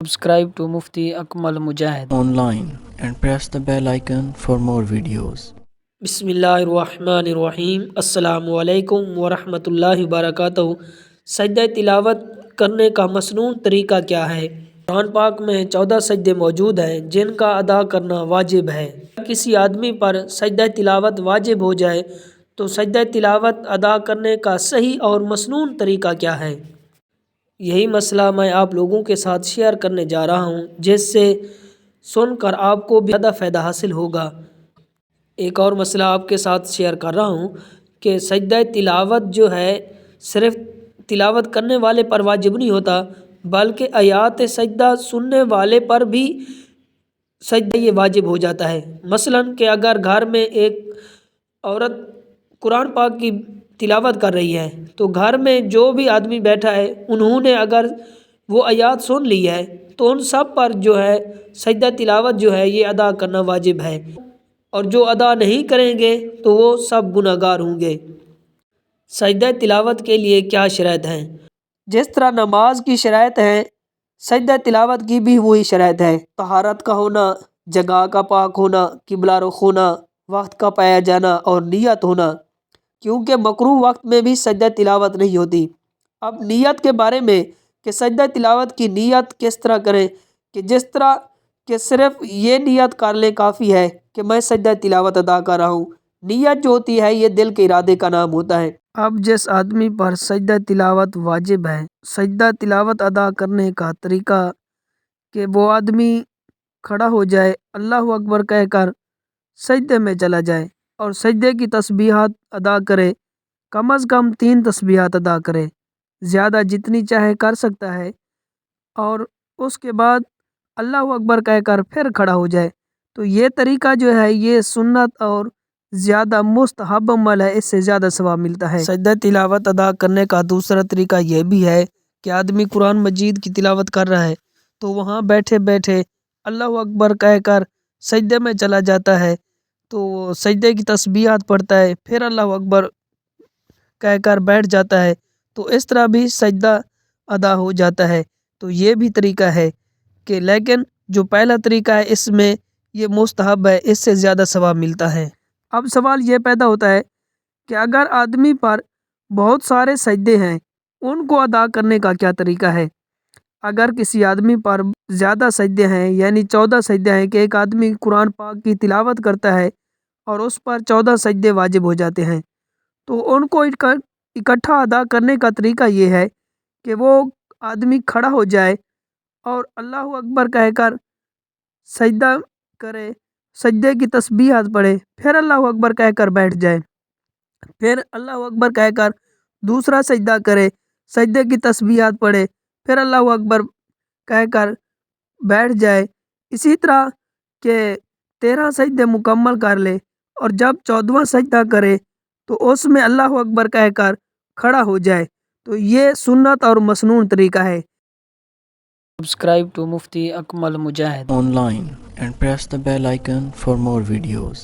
Subscribe to Mufti Akmal Mujahid online and press the bell icon for more videos. बिस्मिल्लाहिर्रहमानिर्रहीम अस्सलामु अलैकुम वरहमतुल्लाहि वबरकातुहू। सजदे तिलावत करने का मसनून तरीका क्या है? कुरान पाक में 14 सजदे मौजूद हैं जिनका अदा करना वाजिब है। किसी आदमी पर सजदे तिलावत वाजिब हो जाए तो सजदे तिलावत अदा करने का सही और मसनून तरीका क्या है? यही मसला मैं आप लोगों के साथ शेयर करने जा रहा हूँ, जिससे सुनकर आपको भी ज़्यादा फ़ायदा हासिल होगा। एक और मसला आपके साथ शेयर कर रहा हूँ कि सजदा तिलावत जो है सिर्फ़ तिलावत करने वाले पर वाजिब नहीं होता, बल्कि आयात सजदा सुनने वाले पर भी सजदा ये वाजिब हो जाता है। मसलन कि अगर घर में एक औरत कुरान पाक की तिलावत कर रही है तो घर में जो भी आदमी बैठा है उन्होंने अगर वो आयात सुन ली है तो उन सब पर जो है सजदा तिलावत जो है ये अदा करना वाजिब है, और जो अदा नहीं करेंगे तो वो सब गुनहगार होंगे। सजदा तिलावत के लिए क्या शर्त हैं? जिस तरह नमाज की शर्त है, सजदा तिलावत की भी वही शर्त है। तहारत का होना, जगह का पाक होना, किबला रुख होना, वक्त का पाया जाना और नियत होना, क्योंकि मकरूह वक्त में भी सजदा तिलावत नहीं होती। अब नियत के बारे में कि सजदा तिलावत की नियत किस तरह करें, कि जिस तरह कि सिर्फ ये नियत कर ले काफ़ी है कि मैं सजदा तिलावत अदा कर रहा हूँ। नियत जो होती है ये दिल के इरादे का नाम होता है। अब जिस आदमी पर सजदा तिलावत वाजिब है, सजदा तिलावत अदा करने का तरीका कि वो आदमी खड़ा हो जाए, अल्लाह अकबर कहकर सजदे में चला जाए और सजदे की तस्बीहात अदा करे। कम अज़ कम 3 तस्बीहात अदा करे, ज़्यादा जितनी चाहे कर सकता है, और उसके बाद अल्लाह अकबर कहकर फिर खड़ा हो जाए। तो ये तरीका जो है ये सुन्नत और ज़्यादा मुस्तहब अमल है, इससे ज़्यादा सवाब मिलता है। सजदा तिलावत अदा करने का दूसरा तरीका ये भी है कि आदमी कुरान मजीद की तिलावत कर रहा है तो वहाँ बैठे बैठे अल्लाह अकबर कहकर सजदे में चला जाता है, तो सजदे की तस्बीहात पढ़ता है, फिर अल्लाह अकबर कहकर बैठ जाता है, तो इस तरह भी सजदा अदा हो जाता है। तो ये भी तरीका है कि, लेकिन जो पहला तरीका है इसमें ये मुस्तहब है, इससे ज़्यादा सवाब मिलता है। अब सवाल ये पैदा होता है कि अगर आदमी पर बहुत सारे सजदे हैं, उनको अदा करने का क्या तरीका है? अगर किसी आदमी पर ज़्यादा सजदे हैं, यानी 14 सजदे हैं, कि एक आदमी कुरान पाक की तिलावत करता है और उस पर 14 सजदे वाजिब हो जाते हैं, तो उनको इकट्ठा अदा करने का तरीका ये है कि वो आदमी खड़ा हो जाए और अल्लाह अकबर कहकर सजदा करे, सजदे की तस्बीहात पढ़े, फिर अल्लाह अकबर कहकर बैठ जाए, फिर अल्लाह अकबर कहकर दूसरा सजदा करे, सजदे की तस्बीहात पढ़े, फिर अल्लाह अकबर कहकर बैठ जाए। इसी तरह के 13 सजदे मुकम्मल कर ले और जब 14वां सजदा करे तो उसमें अल्लाह अकबर कहकर खड़ा हो जाए। तो ये सुन्नत और मसनून तरीका है। Subscribe to Mufti Akmal Mujahid online and press the bell icon for more videos.